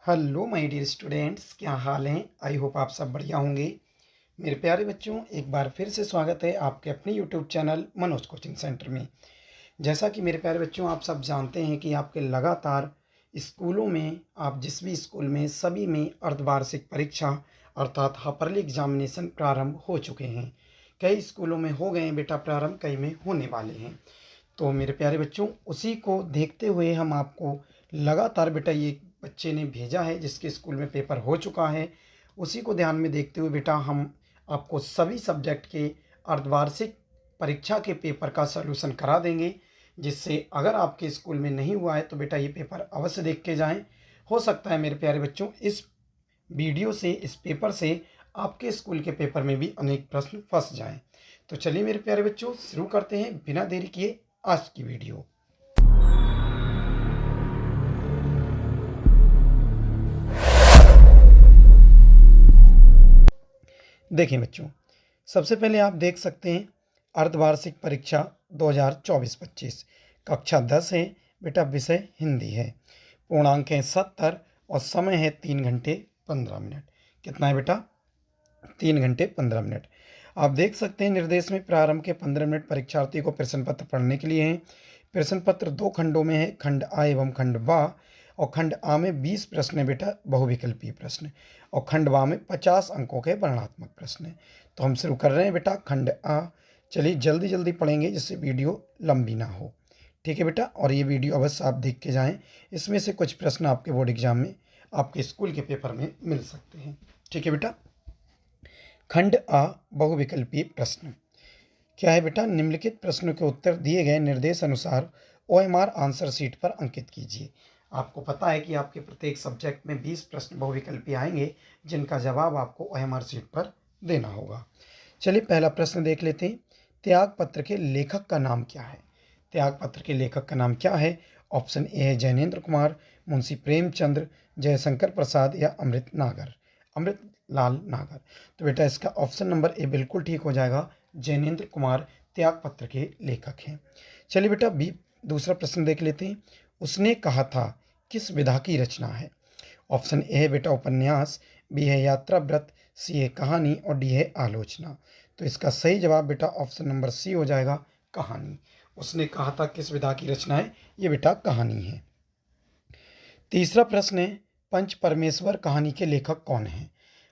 Hello my dear students, क्या हाल हैं। I hope आप सब बढ़िया होंगे। मेरे प्यारे बच्चों, एक बार फिर से स्वागत है आपके अपने YouTube channel Manoj coaching centre में। जैसा कि मेरे प्यारे बच्चों आप सब जानते हैं कि आपके लगातार स्कूलों में, आप जिस भी स्कूल में, सभी में अर्धवार्षिक परीक्षा अर्थात हाफरली एग्जामिनेशन प्रारंभ हो चुके हैं। कई स्कूलों में हो गए हैं बेटा प्रारंभ, कई में होने वाले हैं। तो मेरे प्यारे बच्चों, उसी को देखते हुए हम आपको लगातार बेटा ये बच्चे ने भेजा है जिसके स्कूल में पेपर हो चुका है, उसी को ध्यान में देखते हुए बेटा हम आपको सभी सब्जेक्ट के अर्धवार्षिक परीक्षा के पेपर का सॉल्यूशन करा देंगे, जिससे अगर आपके स्कूल में नहीं हुआ है तो बेटा ये पेपर अवश्य देख के जाएं। हो सकता है मेरे प्यारे बच्चों इस वीडियो से, इस पेपर से आपके स्कूल के पेपर में भी अनेक प्रश्न फंस जाएं। तो चलिए मेरे प्यारे बच्चों, शुरू करते हैं बिना देरी किए आज की वीडियो। देखें बच्चों, सबसे पहले आप देख सकते हैं अर्धवार्षिक परीक्षा 2024-25 कक्षा 10 है बेटा, विषय हिंदी है, पूर्णांक है 70 और समय है 3 घंटे 15 मिनट। कितना है बेटा? 3 घंटे 15 मिनट। आप देख सकते हैं निर्देश में प्रारंभ के 15 मिनट परीक्षार्थी को प्रश्न पत्र पढ़ने के लिए हैं। प्रश्न पत्र 2 खंडों में है, खंड आ एवं खंड बा। और खंड आ में 20 प्रश्न है बेटा, बहुविकल्पीय प्रश्न, और खंड बा में 50 अंकों के वर्णनात्मक प्रश्न है। तो हम शुरू कर रहे हैं बेटा खंड आ। चलिए जल्दी जल्दी पढ़ेंगे जिससे वीडियो लंबी ना हो, ठीक है बेटा। और ये वीडियो अवश्य आप देख के जाएं, इसमें से कुछ प्रश्न आपके बोर्ड एग्जाम में, आपके स्कूल के पेपर में मिल सकते हैं, ठीक है बेटा। खंड आ, बहुविकल्पीय प्रश्न। क्या है बेटा? निम्नलिखित प्रश्नों के उत्तर दिए गए निर्देश अनुसार OMR आंसर शीट पर अंकित कीजिए। आपको पता है कि आपके प्रत्येक सब्जेक्ट में 20 प्रश्न बहुविकल्पी आएंगे, जिनका जवाब आपको OMR शीट पर देना होगा। चलिए पहला प्रश्न देख लेते हैं। त्याग पत्र के लेखक का नाम क्या है? त्याग पत्र के लेखक का नाम क्या है? ऑप्शन ए है जैनेन्द्र कुमार, मुंशी प्रेमचंद्र, जयशंकर प्रसाद या अमृत लाल नागर। तो बेटा इसका ऑप्शन नंबर ए बिल्कुल ठीक हो जाएगा, जैनेन्द्र कुमार त्याग पत्र के लेखक हैं। चलिए बेटा बी, दूसरा प्रश्न देख लेते हैं। उसने कहा था किस विधा की रचना है? ऑप्शन ए है बेटा उपन्यास, बी है यात्रा व्रत, सी है कहानी और डी है आलोचना। तो इसका सही जवाब बेटा ऑप्शन नंबर सी हो जाएगा, कहानी। उसने कहा था किस विधा की रचना है? ये बेटा कहानी है। तीसरा प्रश्न है, पंच परमेश्वर कहानी के लेखक कौन हैं?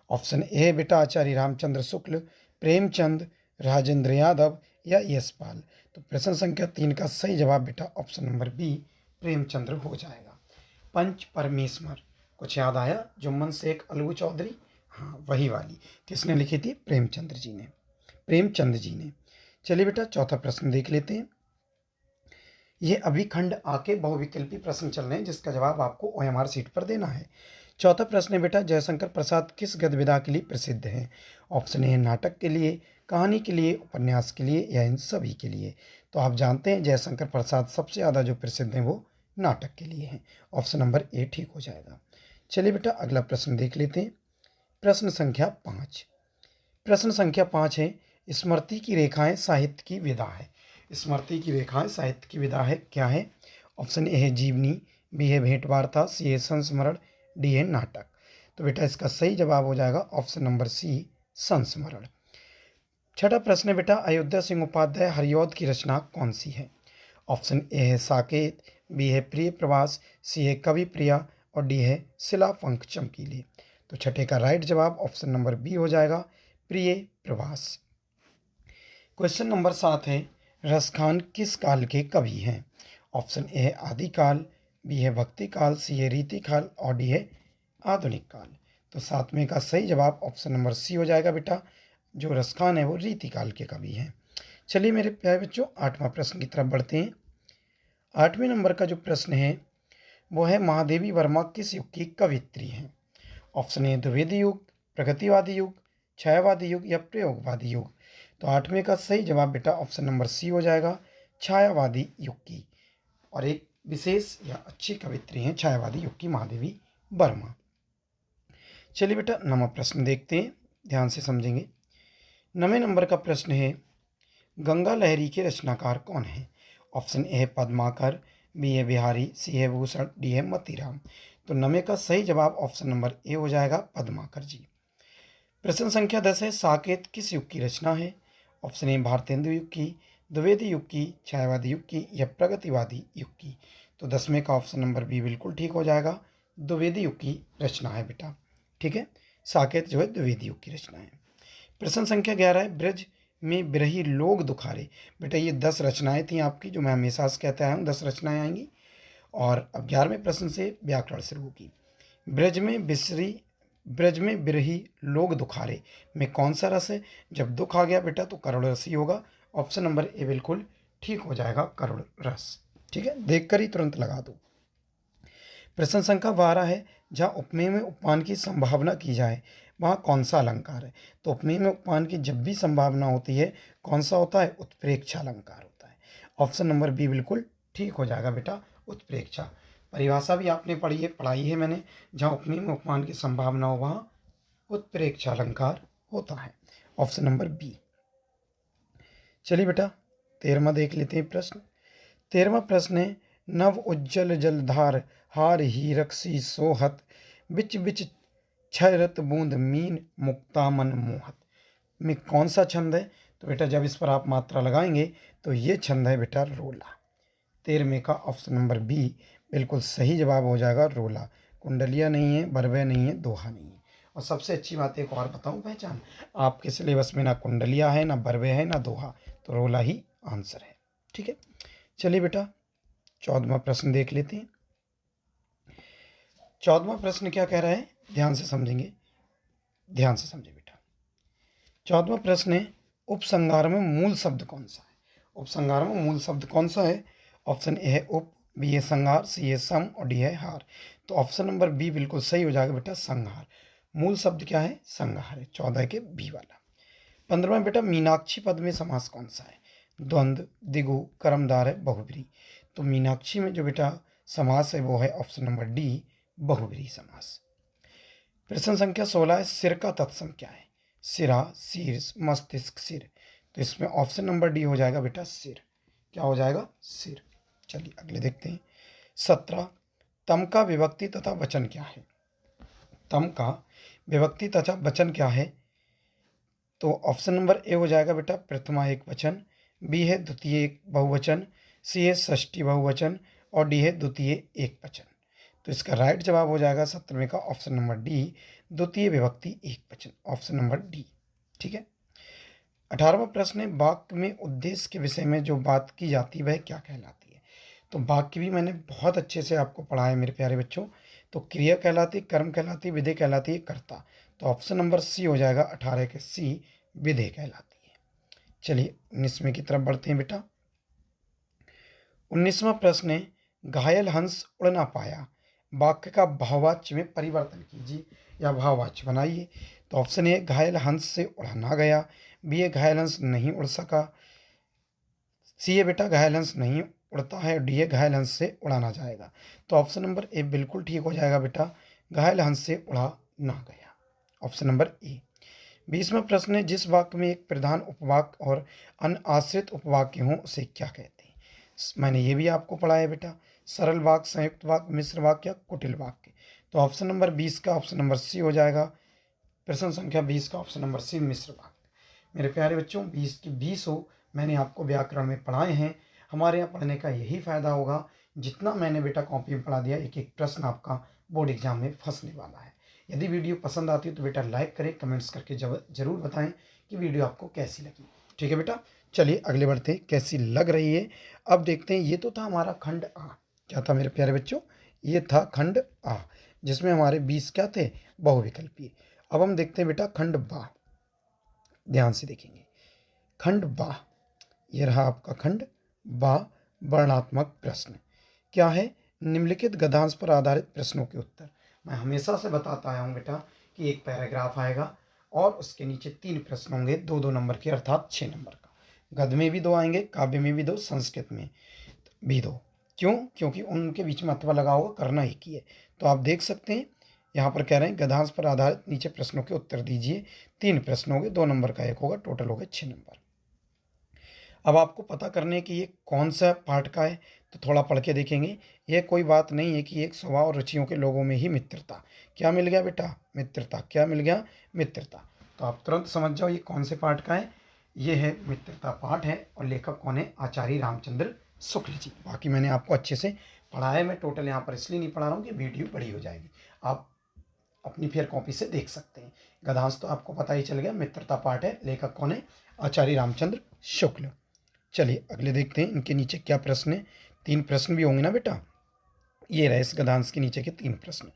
ऑप्शन ए है बेटा आचार्य रामचंद्र शुक्ल, प्रेमचंद, राजेंद्र यादव या यशपाल। तो प्रश्न संख्या 3 का सही जवाब बेटा ऑप्शन नंबर बी, प्रेमचंद्र हो जाएगा। पंच परमेश्वर कुछ याद आया? जुम्मन शेख अलगू चौधरी, हाँ वही वाली। किसने लिखी थी? प्रेमचंद जी ने। चलिए बेटा चौथा प्रश्न देख लेते हैं। ये अभी खंड आके बहुविकल्पी प्रश्न चल रहे हैं, जिसका जवाब आपको OMR शीट पर देना है। चौथा प्रश्न है बेटा, जयशंकर प्रसाद किस गद्य विधा के लिए प्रसिद्ध हैं? ऑप्शन ए नाटक के लिए, कहानी के लिए, उपन्यास के लिए या इन सभी के लिए। तो आप जानते हैं जयशंकर प्रसाद सबसे ज़्यादा जो प्रसिद्ध हैं वो नाटक के लिए हैं। ऑप्शन नंबर ए ठीक हो जाएगा। चलिए बेटा अगला प्रश्न देख लेते हैं। प्रश्न संख्या 5। प्रश्न संख्या 5 है, स्मृति की रेखाएं साहित्य की विधा है। स्मृति की रेखाएं साहित्य की विधा है, क्या है? ऑप्शन ए है जीवनी, बी है भेंट वार्ता, सी है संस्मरण, डी है नाटक। तो बेटा इसका सही जवाब हो जाएगा ऑप्शन नंबर सी, संस्मरण। छठा प्रश्न है बेटा, अयोध्या सिंह उपाध्याय हरिऔध की रचना कौन सी है? ऑप्शन ए है साकेत, बी है प्रिय प्रवास, सी है कवि प्रिया और डी है शिला पंख चमकीली। तो छठे का राइट जवाब ऑप्शन नंबर बी हो जाएगा, प्रिय प्रवास। क्वेश्चन नंबर 7 है, रसखान किस काल के कवि हैं? ऑप्शन ए है आदिकाल, बी है भक्ति काल, सी है रीति काल और डी है आधुनिक काल। तो 7वें का सही जवाब ऑप्शन नंबर सी हो जाएगा बेटा, जो रसखान है वो रीति काल के कवि हैं। चलिए मेरे प्यारे बच्चों 8वां प्रश्न की तरफ बढ़ते हैं। 8वें नंबर का जो प्रश्न है वो है, महादेवी वर्मा किस युग की कवित्री हैं? ऑप्शन ए द्विवेद युग, प्रगतिवादी युग, छायावादी युग या प्रयोगवादी युग। तो 8वें का सही जवाब बेटा ऑप्शन नंबर सी हो जाएगा, छायावादी युग की। और एक विशेष या अच्छी कवित्री हैं छायावादी युग की महादेवी वर्मा। चलिए बेटा 9वां प्रश्न देखते हैं, ध्यान से समझेंगे। 9वें नंबर का प्रश्न है, गंगा लहरी के रचनाकार कौन है? ऑप्शन ए है पद्माकर, बी है बिहारी, सी है भूषण, डी है मतीराम। तो नमे का सही जवाब ऑप्शन नंबर ए हो जाएगा पद्माकर जी। प्रश्न संख्या 10 है, साकेत किस युग की रचना है? ऑप्शन ए भारतेंदु युग की, द्विवेदी युग की, छायावादी युग की या प्रगतिवादी युग की। तो 10वें का ऑप्शन नंबर बी बिल्कुल ठीक हो जाएगा, द्विवेदी युग की रचना है बेटा। ठीक है, साकेत जो है द्विवेदी युग की रचना है। प्रश्न संख्या 11 है, ब्रज में बिरही लोग दुखारे। बेटा ये 10 रचनाएं थी आपकी, जो मैं हमेशा से कहता आया हूँ 10 रचनाएं आएंगी। और अब 11वें प्रश्न से व्याकरण शुरू होगी। ब्रज में बिरही लोग दुखारे में कौन सा रस है? जब दुख आ गया बेटा तो करुण रस ही होगा। ऑप्शन नंबर ए बिल्कुल ठीक हो जाएगा, करुण रस। ठीक है, देखकर ही तुरंत लगा दो। प्रश्न संख्या 12 है, जहाँ उपमेय में उपमान की संभावना की जाए वहाँ कौन सा अलंकार है? तो उपमेय में उपमान की जब भी संभावना होती है कौन सा होता है? उत्प्रेक्षा अलंकार होता है। ऑप्शन नंबर बी बिल्कुल ठीक हो जाएगा बेटा, उत्प्रेक्षा। परिभाषा भी आपने पढ़ाई है मैंने, जहाँ उपमेय में उपमान की संभावना हो वहाँ उत्प्रेक्षा अलंकार होता है। Option number B. चलिए बेटा 13वां देख लेते हैं प्रश्न। 13वां प्रश्न है, नव उज्जवल जलधार हार हीरक सी सोहत, बिच बिच क्षरत बूंद मीन मुक्ता मन मोहत में कौन सा छंद है? तो बेटा जब इस पर आप मात्रा लगाएंगे तो ये छंद है बेटा रोला। 13वें का ऑप्शन नंबर बी बिल्कुल सही जवाब हो जाएगा, रोला। कुंडलिया नहीं है, बरवे नहीं है, दोहा नहीं है। और सबसे अच्छी बात एक और बताऊं पहचान, आपके सिलेबस में ना कुंडलिया है, ना बरवे है, ना दोहा, तो रोला ही आंसर है। ठीक है, चलिए बेटा 14वां प्रश्न देख लेते हैं। 14वां प्रश्न क्या कह रहा है, ध्यान से समझेंगे, ध्यान से समझे बेटा। 14वां प्रश्न है, उपसंहार में मूल शब्द कौन सा है? उपसंहार में मूल शब्द कौन सा है? ऑप्शन ए है उप, बी है संहार, सी है सम और डी है हार। तो ऑप्शन नंबर बी बिल्कुल सही हो जाएगा बेटा, संहार। मूल शब्द क्या है? संहार है, 14 के बी वाला। 15वां बेटा, मीनाक्षी पद में समास कौन सा है? द्वंद्व, दिगु, कर्मधार है, बहुब्री। तो मीनाक्षी में जो बेटा समास है वो है ऑप्शन नंबर डी, बहुब्री समास। प्रश्न संख्या 16 है, सिर का तत्सम क्या है? सिरा, शीर्ष, मस्तिष्क, सिर। तो इसमें ऑप्शन नंबर डी हो जाएगा बेटा, सिर। क्या हो जाएगा? सिर। चलिए अगले देखते हैं। 17, तम का विभक्ति तथा वचन क्या है? तम का विभक्ति तथा वचन क्या है? तो ऑप्शन नंबर ए हो जाएगा बेटा प्रथमा एक वचन, बी है द्वितीय एक बहुवचन, सी है षष्ठी बहुवचन और डी है द्वितीय एक वचन। तो इसका राइट जवाब हो जाएगा 17वें का ऑप्शन नंबर डी, द्वितीय विभक्ति एक वचन, ऑप्शन नंबर डी। ठीक है, 18वां प्रश्न है, वाक्य में उद्देश्य के विषय में जो बात की जाती है वह क्या कहलाती है? तो वाक्य भी मैंने बहुत अच्छे से आपको पढ़ा है मेरे प्यारे बच्चों। तो क्रिया कहलाती, कर्म कहलाती, विधेय कहलाती है, कर्ता। तो ऑप्शन नंबर सी हो जाएगा 18 के सी, विधेय कहलाती है। चलिए 19वें की तरफ बढ़ते हैं बेटा। 19वां प्रश्न है, घायल हंस उड़ ना पाया, वाक्य का भाववाच्य में परिवर्तन कीजिए या भाववाच्य बनाइए। तो ऑप्शन ए, घायल हंस से उड़ा ना गया, बी ए, घायल हंस नहीं उड़ सका, सी ए बेटा घायल हंस नहीं उड़ता है, डी ए, घायल हंस से उड़ा ना जाएगा। तो ऑप्शन नंबर ए बिल्कुल ठीक हो जाएगा बेटा, घायल हंस से उड़ा ना गया, ऑप्शन नंबर ए। 20वां प्रश्न है, जिस वाक्य में एक प्रधान उपवाक्य और अन्य आश्रित उपवाक्य हों उसे क्या कहते हैं? मैंने ये भी आपको पढ़ा है बेटा, सरल वाक्य, संयुक्त वाक्य, मिश्र वाक्य या कुटिल वाक्य। तो ऑप्शन नंबर 20 का ऑप्शन नंबर सी हो जाएगा, प्रश्न संख्या 20 का ऑप्शन नंबर सी, मिश्र वाक्य। मेरे प्यारे बच्चों 20 की 20 हो मैंने आपको व्याकरण में पढ़ाए हैं। हमारे यहाँ पढ़ने का यही फ़ायदा होगा, जितना मैंने बेटा कॉपी में पढ़ा दिया एक एक प्रश्न आपका बोर्ड एग्जाम में फंसने वाला है। यदि वीडियो पसंद आती है तो बेटा लाइक करें, कमेंट्स करके ज़रूर बताएं कि वीडियो आपको कैसी लगी। ठीक है बेटा, चलिए अगले बढ़ते हैं, कैसी लग रही है। अब देखते हैं, ये तो था हमारा खंड आ। क्या था मेरे प्यारे बच्चों? ये था खंड आ, जिसमें हमारे 20 क्या थे? बहुविकल्पी। अब हम देखते हैं बेटा खंड बा, ध्यान से देखेंगे। खंड बा, ये रहा आपका खंड बा, वर्णात्मक प्रश्न। क्या है? निम्नलिखित गद्यांश पर आधारित प्रश्नों के उत्तर। मैं हमेशा से बताता आया हूँ बेटा कि एक पैराग्राफ आएगा और उसके नीचे 3 प्रश्न होंगे, 2-2 नंबर के, अर्थात 6 नंबर का। गद्य में भी 2 आएंगे, काव्य में भी 2, संस्कृत में भी 2। क्यों? क्योंकि उनके बीच में अथवा लगा होगा, करना एक ही है। तो आप देख सकते हैं यहाँ पर कह रहे हैं गद्यांश पर आधारित नीचे प्रश्नों के उत्तर दीजिए। 3 प्रश्न होंगे, 2 नंबर का एक होगा, टोटल हो गए 6 नंबर। अब आपको पता करने कि ये कौन सा पाठ का है, तो थोड़ा पढ़ के देखेंगे। यह कोई बात नहीं है कि एक स्वभाव और रुचियों के लोगों में ही मित्रता। क्या मिल गया बेटा? मित्रता। क्या मिल गया? मित्रता। तो आप तुरंत समझ जाओ ये कौन से पाठ का है। ये है मित्रता पाठ है और लेखक कौन है? आचार्य रामचंद्र शुक्ल जी। बाकी मैंने आपको अच्छे से पढ़ा है। मैं टोटल यहाँ पर इसलिए नहीं पढ़ा रहा हूँ कि वीडियो बड़ी हो जाएगी। आप अपनी फेयर कॉपी से देख सकते हैं। गद्यांश तो आपको पता ही चल गया, मित्रता पाठ है। लेखक कौन है? आचार्य रामचंद्र शुक्ल। चलिए अगले देखते हैं इनके नीचे क्या प्रश्न है। 3 प्रश्न भी होंगे ना बेटा। ये रहे इस गद्यांश के नीचे के 3 प्रश्न।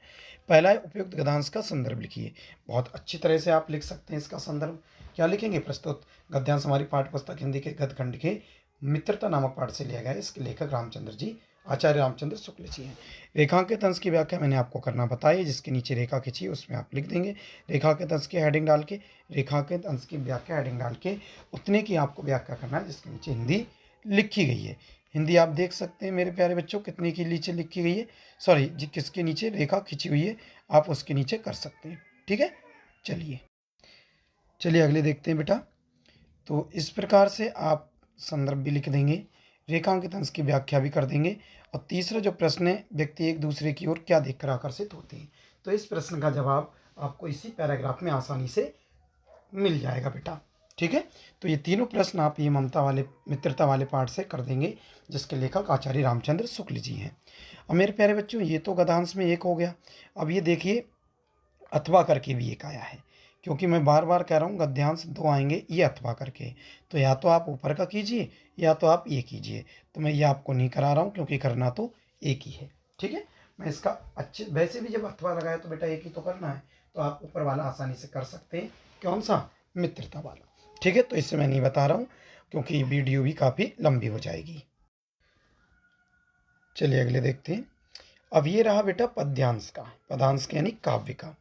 पहला है उपयुक्त गद्यांश का संदर्भ लिखिए। बहुत अच्छी तरह से आप लिख सकते हैं इसका संदर्भ। क्या लिखेंगे? प्रस्तुत गद्यांश हमारी पाठ्य पुस्तक हिंदी के गद्य खंड के मित्रता नामक पाठ से लिया गया है। इसके लेखक रामचंद्र जी, आचार्य रामचंद्र शुक्ल जी हैं। रेखांकित अंश की व्याख्या मैंने आपको करना बताई, जिसके नीचे रेखा खींची उसमें आप लिख देंगे रेखांकित अंश की हेडिंग डाल के। रेखांकित अंश की व्याख्या हेडिंग डाल के उतने की आपको व्याख्या करना है जिसके नीचे हिंदी लिखी गई है। हिंदी आप देख सकते हैं मेरे प्यारे बच्चों कितने के नीचे लिखी गई है, सॉरी जी, किसके नीचे रेखा खींची हुई है आप उसके नीचे कर सकते हैं। ठीक है, चलिए चलिए अगले देखते हैं बेटा। तो इस प्रकार से आप संदर्भ भी लिख देंगे, रेखांकित अंश की व्याख्या भी कर देंगे। और तीसरा जो प्रश्न है, व्यक्ति एक दूसरे की ओर क्या देखकर आकर्षित होते हैं, तो इस प्रश्न का जवाब आपको इसी पैराग्राफ में आसानी से मिल जाएगा बेटा। ठीक है, तो ये तीनों प्रश्न आप ये ममता वाले मित्रता वाले पाठ से कर देंगे, जिसके लेखक आचार्य रामचंद्र शुक्ल जी हैं। अब मेरे प्यारे बच्चों ये तो गद्यांश में एक हो गया। अब ये देखिए अथवा करके भी एक आया है, क्योंकि मैं बार बार कह रहा हूँ गद्यांश 2 आएंगे ये अथवा करके। तो या तो आप ऊपर का कीजिए या तो आप ये कीजिए। तो मैं ये आपको नहीं करा रहा हूँ क्योंकि करना तो एक ही है। ठीक है, मैं इसका अच्छे वैसे भी जब अथवा लगाया तो बेटा एक ही तो करना है, तो आप ऊपर वाला आसानी से कर सकते हैं। कौन सा? मित्रता वाला। ठीक है, तो इससे मैं नहीं बता रहा हूँ क्योंकि वीडियो भी काफ़ी लंबी हो जाएगी। चलिए अगले देखते हैं। अब ये रहा बेटा पद्यांश का, पदांश के यानी काव्य का।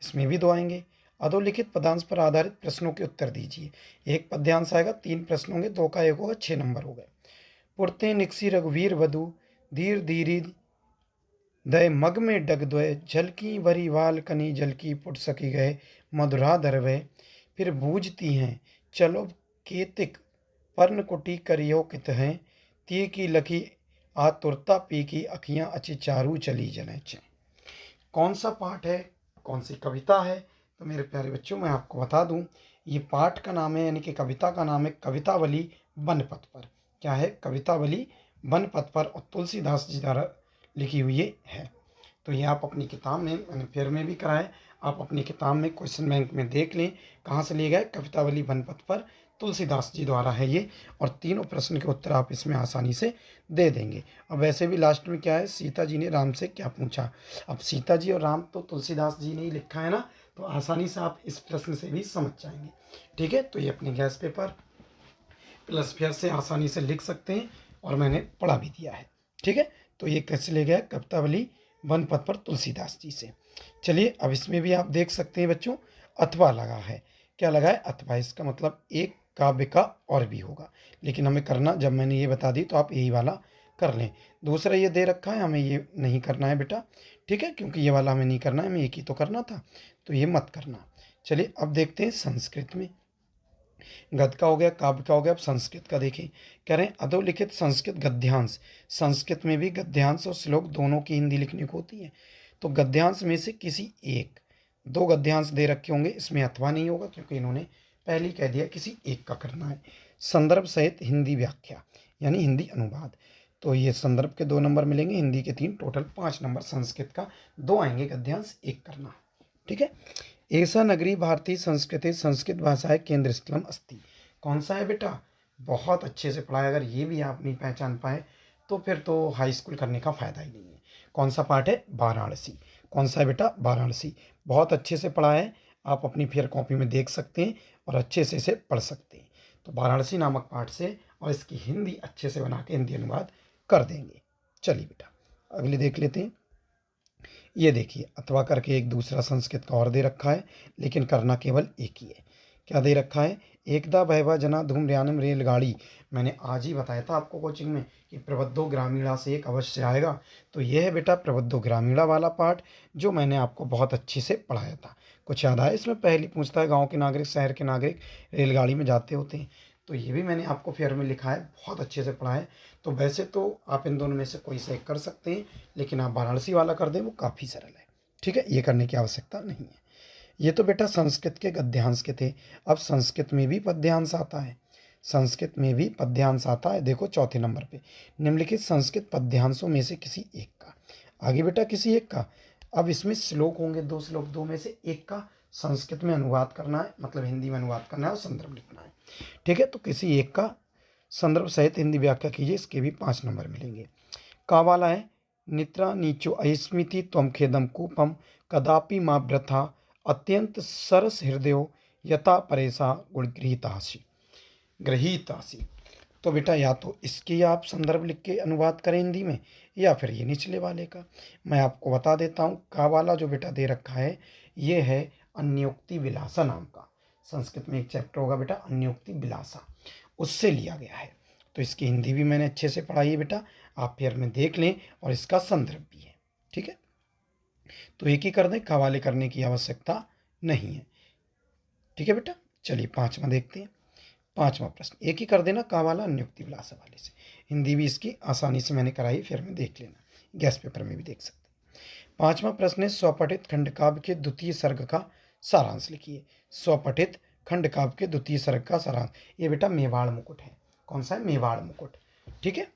इसमें भी 2 आएंगे। अधोलिखित पदांश पर आधारित प्रश्नों के उत्तर दीजिए। एक पद्यांश आएगा, 3 प्रश्न होंगे, 2 का 1 होगा, 6 नंबर हो गए। पुरते निकसी रघुवीर वधु धीर धीरी दय मग में डग द्वय झलकी भरी वाल कनी जलकी पुट सकी गए मधुरा दरवय फिर बूझती हैं चलो केतिक पर्ण कुटी करियो कित हैं ती की लखी आतुरता पी की अखियाँ अचि चारू चली जने। कौन सा पाठ है, कौन सी कविता है? तो मेरे प्यारे बच्चों मैं आपको बता दूं, ये पाठ का नाम है यानी कि कविता का नाम है कवितावली बनपथ पर। क्या है? कवितावली बनपथ पर, और तुलसीदास जी द्वारा लिखी हुई है। तो ये आप अपनी किताब में, मैंने फेयर में भी कराए, आप अपनी किताब में क्वेश्चन बैंक में देख लें कहाँ से लिए गए। कवितावली बनपथ पर तुलसीदास जी द्वारा है ये, और तीनों प्रश्न के उत्तर आप इसमें आसानी से दे देंगे। अब वैसे भी लास्ट में क्या है, सीता जी ने राम से क्या पूछा। अब सीता जी और राम तो तुलसीदास जी ने ही लिखा है ना, तो आसानी से आप इस प्रश्न से भी समझ जाएंगे। ठीक है, तो ये अपने गैस पेपर प्लस फेयर से आसानी से लिख सकते हैं, और मैंने पढ़ा भी दिया है। ठीक है, तो ये कैसे ले गया कवितावली बनपथ पर तुलसीदास जी से। चलिए अब इसमें भी आप देख सकते हैं बच्चों अथवा लगा है। क्या लगा है? अथवा। इसका मतलब एक काव्य का और भी होगा, लेकिन हमें करना, जब मैंने ये बता दी तो आप यही वाला कर लें। दूसरा ये दे रखा है, हमें ये नहीं करना है बेटा। ठीक है, क्योंकि ये वाला हमें नहीं करना है, हमें एक ही तो करना था, तो ये मत करना। चलिए अब देखते हैं संस्कृत में। गद्य का हो गया, काव्य का हो गया, अब संस्कृत का देखें। कह रहे हैं अधोलिखित संस्कृत गद्यांश। संस्कृत में भी गद्यांश और श्लोक दोनों की हिंदी लिखने को होती है। तो गद्यांश में से किसी एक, 2 गद्यांश दे रखे होंगे, इसमें अथवा नहीं होगा क्योंकि इन्होंने पहले ही कह दिया किसी एक का करना है। संदर्भ सहित हिंदी व्याख्या यानी हिंदी अनुवाद। तो ये संदर्भ के 2 नंबर मिलेंगे, हिंदी के 3, टोटल 5 नंबर। संस्कृत का 2 आएंगे, गद्यांश 1 करना। ठीक है, ऐसा नगरी भारतीय संस्कृति संस्कृत भाषा केंद्र स्थलम अस्ति। कौन सा है बेटा? बहुत अच्छे से पढ़ा है। अगर ये भी आप नहीं पहचान पाए तो फिर तो हाई स्कूल करने का फ़ायदा ही नहीं है। कौन सा पाठ है? वाराणसी। कौन सा है बेटा? वाराणसी। बहुत अच्छे से पढ़ा है, आप अपनी फेयर कॉपी में देख सकते हैं और अच्छे से इसे पढ़ सकते हैं। तो वाराणसी नामक पाठ से, और इसकी हिंदी अच्छे से बना के हिंदी अनुवाद कर देंगे। चलिए बेटा अगले देख लेते हैं। ये देखिए अथवा करके एक दूसरा संस्कृत का और दे रखा है, लेकिन करना केवल एक ही है। क्या दे रखा है? एकदा भयवा जना धूम्रयानम रेलगाड़ी। मैंने आज ही बताया था आपको कोचिंग में कि प्रबद्धो ग्रामीणा से एक अवश्य आएगा। तो यह है बेटा प्रबद्धो ग्रामीणा वाला पाठ, जो मैंने आपको बहुत अच्छे से पढ़ाया था। कुछ याद आया? इसमें पहले पूछता है गाँव के नागरिक, शहर के नागरिक रेलगाड़ी में जाते होते हैं। तो ये भी मैंने आपको फेयर में लिखा है, बहुत अच्छे से पढ़ा है। तो वैसे तो आप इन दोनों में से कोई सा एक कर सकते हैं, लेकिन आप वाराणसी वाला कर दें, वो काफ़ी सरल है। ठीक है, ये करने की आवश्यकता नहीं है। ये तो बेटा संस्कृत के गद्यांश के थे। अब संस्कृत में भी पद्यांश आता है, संस्कृत में भी पद्यांश आता है। देखो चौथे नंबर पे, निम्नलिखित संस्कृत पद्यांशों में से किसी एक का, आगे बेटा किसी एक का। अब इसमें श्लोक होंगे, 2 श्लोक, 2 में से एक का संस्कृत में अनुवाद करना है, मतलब हिंदी में अनुवाद करना है और संदर्भ लिखना है। ठीक है, तो किसी एक का संदर्भ सहित हिंदी व्याख्या कीजिए, इसके भी 5 नंबर मिलेंगे। का वाला है, निद्रा नीचो अहिस्मिति त्वम खेदम कूपम कदापि माँ व्रथा अत्यंत सरस हृदयो यथा परेशा गुणगृहीतासी गृहीतासी। तो बेटा या तो इसकी आप संदर्भ लिख के अनुवाद करें हिंदी में, या फिर ये निचले वाले का। मैं आपको बता देता हूँ, का वाला जो बेटा दे रखा है ये है अन्योक्ति विलासा नाम का। संस्कृत में एक चैप्टर होगा बेटा अन्योक्ति विलासा, उससे लिया गया है। तो इसकी हिंदी भी मैंने अच्छे से पढ़ाई है बेटा, आप फिर में देख लें, और इसका संदर्भ भी है। ठीक है, तो एक ही कर दें, हवाले करने की आवश्यकता नहीं है। ठीक है बेटा, चलिए 5वां देखते हैं। 5वां प्रश्न एक ही कर देना, का वाला अन्योक्ति विलासा वाले से। हिंदी भी इसकी आसानी से मैंने कराई, फिर में देख लेना, गैस पेपर में भी देख सकते हैं। 5वां प्रश्न है, स्वपठित खंडकाव्य के द्वितीय सर्ग का सारांश लिखिए। स्वपठित खंडकाव्य के द्वितीय सर्ग का सारांश, ये बेटा मेवाड़ मुकुट है। कौन सा है? मेवाड़ मुकुट। ठीक है,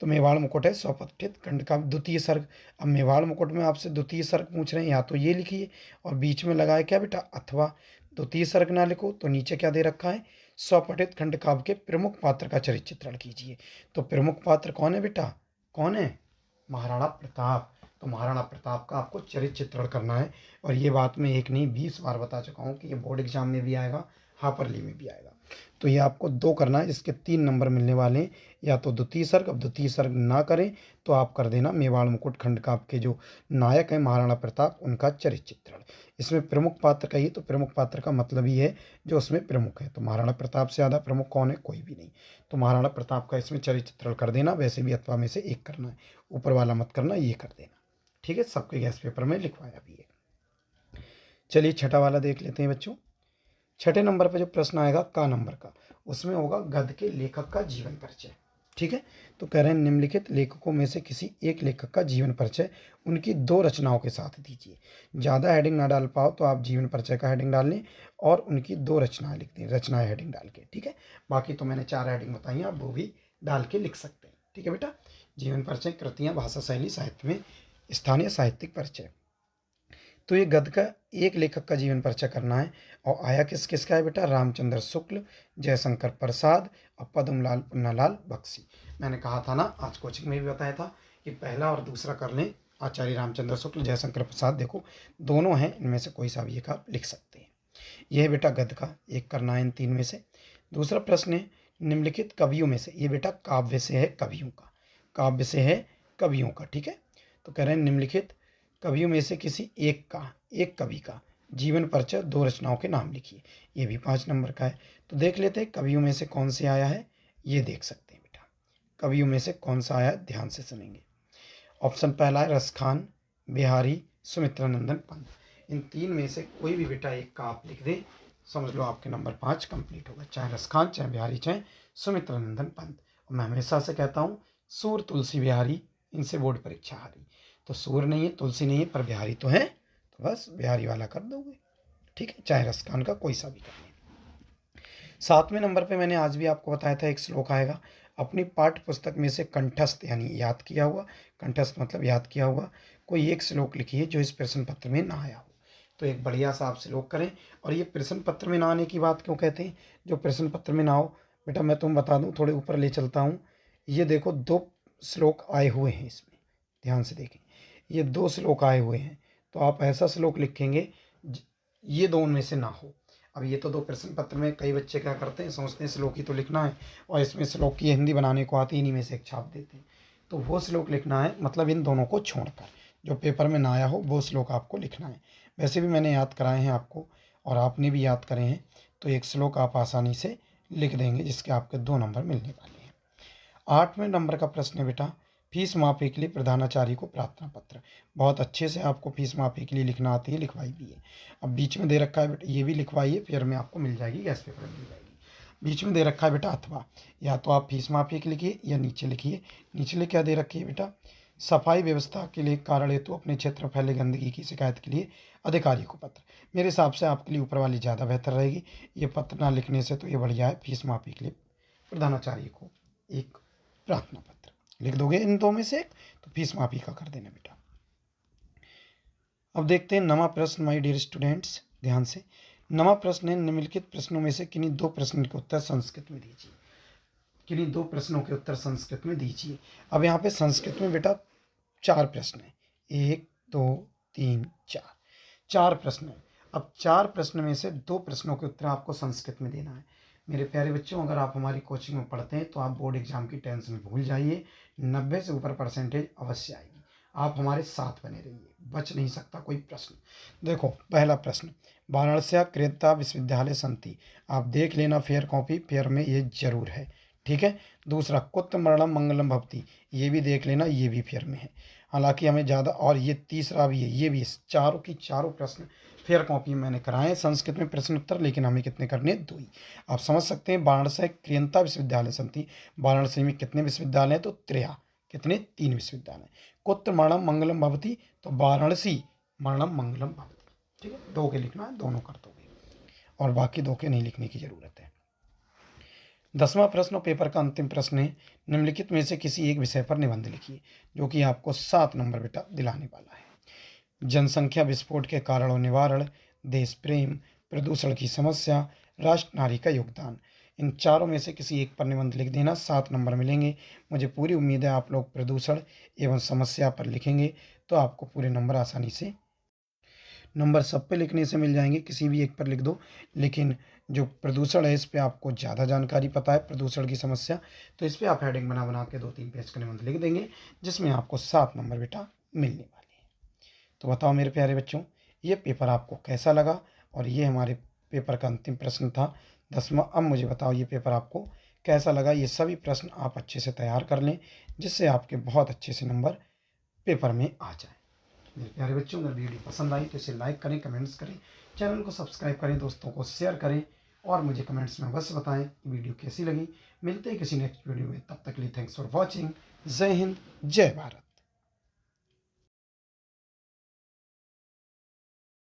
तो मेवाड़ मुकुट है स्वपठित खंडकाव्य द्वितीय सर्ग। अब मेवाड़ मुकुट में आपसे द्वितीय सर्ग पूछ रहे हैं, या तो ये लिखिए, और बीच में लगाए क्या बेटा अथवा। द्वितीय सर्ग ना लिखो तो नीचे क्या दे रखा है, स्वपठित खंडकाव्य के प्रमुख पात्र का चरित्र चित्रण कीजिए। तो प्रमुख पात्र कौन है बेटा, कौन है? महाराणा प्रताप। तो महाराणा प्रताप का आपको चरित्र चित्रण करना है। और ये बात मैं एक नहीं 20 बार बता चुका हूँ कि ये बोर्ड एग्जाम में भी आएगा, हापरली में भी आएगा। तो ये आपको 2 करना है, इसके 3 नंबर मिलने वाले हैं। या तो द्वितीय सर्ग, अब द्वितीय सर्ग ना करें तो आप कर देना मेवाड़ मुकुट खंडकाव्य के जो नायक हैं महाराणा प्रताप, उनका चरित्र चित्रण। इसमें प्रमुख पात्र कहिए तो प्रमुख पात्र का मतलब ही है जो उसमें प्रमुख है। तो महाराणा प्रताप से ज़्यादा प्रमुख कौन है? कोई भी नहीं। तो महाराणा प्रताप का इसमें चरित्र चित्रण कर देना। वैसे भी अथवा में से एक करना है, ऊपर वाला मत करना, ये कर देना। ठीक है, सबके गैस पेपर में लिखवाया भी है। चलिए 6ठा वाला देख लेते हैं बच्चों। 6ठे नंबर पर जो प्रश्न आएगा का नंबर का, उसमें होगा गद्य के लेखक का जीवन परिचय। ठीक है, तो कह रहे हैं निम्नलिखित लेखकों में से किसी एक लेखक का जीवन परिचय उनकी 2 रचनाओं के साथ दीजिए। ज़्यादा हेडिंग ना डाल पाओ तो आप जीवन परिचय का हेडिंग डाल लें और उनकी 2 रचनाएं लिख दें, रचनाएं हेडिंग डाल के। ठीक है, बाकी तो मैंने 4 हेडिंग बताई हैं, आप वो भी डाल के लिख सकते हैं। ठीक है बेटा, जीवन परिचय, कृतियाँ, भाषा शैली, साहित्य में स्थानीय साहित्यिक परिचय। तो ये गद्य का एक लेखक का जीवन परिचय करना है। और आया किस किस का है बेटा? रामचंद्र शुक्ल, जयशंकर प्रसाद और पद्मलाल पुन्नालाल बख्शी। मैंने कहा था ना, आज कोचिंग में भी बताया था कि पहला और दूसरा कर लें, आचार्य रामचंद्र शुक्ल, जयशंकर प्रसाद। देखो दोनों हैं, इनमें से कोई सा भी एक आप लिख सकते हैं। यह है बेटा गद्य का एक करना है इन 3 में से। दूसरा प्रश्न है, निम्नलिखित कवियों में से, ये बेटा काव्य से है कवियों का, काव्य से है कवियों का। ठीक है, तो कह रहे हैं निम्नलिखित कवियों में से किसी एक का, एक कवि का जीवन परिचय 2 रचनाओं के नाम लिखिए। ये भी 5 नंबर का है। तो देख लेते हैं कवियों में से कौन से आया है, ये देख सकते हैं बेटा। कवियों में से कौन सा आया, ध्यान से सुनेंगे। ऑप्शन पहला है रसखान, बिहारी, सुमित्रानंदन पंत। इन 3 में से कोई भी बेटा एक का आप लिख दें, समझ लो आपके नंबर 5 कंप्लीट होगा, चाहे रसखान, चाहे बिहारी, चाहे सुमित्रानंदन पंत। और मैं हमेशा से कहता हूँ सूर तुलसी बिहारी, इनसे बोर्ड परीक्षा हारी। तो सूर नहीं है, तुलसी नहीं है, पर बिहारी तो है, तो बस बिहारी वाला कर दोगे। ठीक है, चाहे रसखान का कोई सा भी कर लें। 7वें नंबर पे मैंने आज भी आपको बताया था एक श्लोक आएगा, अपनी पाठ्य पुस्तक में से कंठस्थ यानी याद किया हुआ, कंठस्थ मतलब याद किया हुआ कोई एक श्लोक लिखिए जो इस प्रश्न पत्र में ना आया हो। तो एक बढ़िया सा आप श्लोक करें। और ये प्रश्न पत्र में ना आने की बात क्यों कहते हैं, जो प्रश्न पत्र में ना हो बेटा, मैं तुम बता दूं, थोड़े ऊपर ले चलता हूँ। ये देखो 2 श्लोक आए हुए हैं इसमें, ध्यान से देखें, ये 2 श्लोक आए हुए हैं। तो आप ऐसा श्लोक लिखेंगे ये 2 में से ना हो। अब ये तो 2 प्रश्न पत्र में कई बच्चे क्या करते हैं, सोचते हैं श्लोक ही तो लिखना है, और इसमें श्लोक की हिंदी बनाने को आती, इन्हीं में से एक छाप देते हैं। तो वो श्लोक लिखना है, मतलब इन दोनों को छोड़कर जो पेपर में ना आया हो वो श्लोक आपको लिखना है। वैसे भी मैंने याद कराए हैं आपको, और आपने भी याद करे हैं, तो एक श्लोक आप आसानी से लिख देंगे, जिसके आपके 2 नंबर मिलने वाले हैं। 8वें नंबर का प्रश्न है बेटा, फीस माफ़ी के लिए प्रधानाचार्य को प्रार्थना पत्र। बहुत अच्छे से आपको फीस माफ़ी के लिए लिखना आती है, लिखवाई भी है। अब बीच में दे रखा है बेटा, ये भी लिखवाइए, फिर में आपको मिल जाएगी, गैस पेपर में मिल जाएगी। बीच में दे रखा है बेटा अथवा, या तो आप फीस माफी के लिखिए या नीचे लिखिए। नीचे क्या दे रखी है बेटा, सफाई व्यवस्था के लिए कारण हेतु अपने क्षेत्र में फैले गंदगी की शिकायत के लिए अधिकारी को पत्र। मेरे हिसाब से आपके लिए ऊपर वाली ज़्यादा बेहतर रहेगी। ये पत्र ना लिखने से तो ये बढ़िया है, फीस माफी के लिए प्रधानाचार्य को एक प्रार्थना पत्र लिख दोगे इन दो में से एक, तो फीस माफी का कर देना बेटा। अब देखते हैं नवा प्रश्न माय डियर स्टूडेंट्स, ध्यान से। नवा प्रश्न है, निम्नलिखित प्रश्नों में से किन्हीं दो प्रश्न के उत्तर संस्कृत में दीजिए। किन्हीं दो प्रश्नों के उत्तर संस्कृत में दीजिए। अब यहाँ पे संस्कृत में बेटा 4 प्रश्न हैं, 1 2 3 4, 4 प्रश्न हैं। अब 4 प्रश्न में से 2 प्रश्नों के उत्तर आपको संस्कृत में देना है। मेरे प्यारे बच्चों, अगर आप हमारी कोचिंग में पढ़ते हैं तो आप बोर्ड एग्जाम की टेंशन भूल जाइए, 90 से ऊपर परसेंटेज अवश्य आएगी। आप हमारे साथ बने रहिए, बच नहीं सकता कोई प्रश्न। देखो पहला प्रश्न, वाराणसी क्रेता विश्वविद्यालय संति। आप देख लेना फेयर कॉपी, फेयर में ये जरूर है, ठीक है। दूसरा, कुत्र मरणम मंगलम भवति, ये भी देख लेना, ये भी फेयर में है। हालांकि हमें ज़्यादा, और ये तीसरा भी है, ये भी है। चारों की चारों प्रश्न फेयर कॉपी में मैंने कराए हैं संस्कृत में प्रश्न उत्तर, लेकिन हमें कितने करने हैं, 2 ही। आप समझ सकते हैं, वाराणसी क्रियंता विश्वविद्यालय संति, वाराणसी में कितने विश्वविद्यालय हैं, तो 3, कितने, 3 विश्वविद्यालय। कुत्र मरणम मंगलम भवति, तो वाराणसी मरणम मंगलम भवति, ठीक है। 2 के लिखना है, दोनों कर दोगे, और बाकी 2 के नहीं लिखने की जरूरत है। 10वां प्रश्न पेपर का अंतिम प्रश्न है, निम्नलिखित में से किसी एक विषय पर निबंध लिखिए, जो कि आपको 7 नंबर बेटा दिलाने वाला है। जनसंख्या विस्फोट के कारण और निवारण, देश प्रेम, प्रदूषण की समस्या, राष्ट्र नारी का योगदान। इन चारों में से किसी एक पर निबंध लिख देना, 7 नंबर मिलेंगे। मुझे पूरी उम्मीद है आप लोग प्रदूषण एवं समस्या पर लिखेंगे तो आपको पूरे नंबर आसानी से, नंबर सब पे लिखने से मिल जाएंगे, किसी भी एक पर लिख दो। लेकिन जो प्रदूषण है इस पे आपको ज़्यादा जानकारी पता है, प्रदूषण की समस्या, तो इस पे आप हेडिंग बना बना के 2-3 पेज का निबंध लिख देंगे, जिसमें आपको 7 नंबर बेटा मिलने वाले हैं। तो बताओ मेरे प्यारे बच्चों, ये पेपर आपको कैसा लगा, और ये हमारे पेपर का अंतिम प्रश्न था 10वां। अब मुझे बताओ ये पेपर आपको कैसा लगा। ये सभी प्रश्न आप अच्छे से तैयार कर लें, जिससे आपके बहुत अच्छे से नंबर पेपर में आ जाए। मेरे प्यारे बच्चों, अगर वीडियो पसंद आई तो इसे लाइक करें, कमेंट्स करें, चैनल को सब्सक्राइब करें, दोस्तों को शेयर करें, और मुझे कमेंट्स में अवश्य बताएं कि वीडियो कैसी लगी। मिलते हैं किसी नेक्स्ट वीडियो में, तब तक के लिए थैंक्स फॉर वॉचिंग। जय हिंद, जय भारत।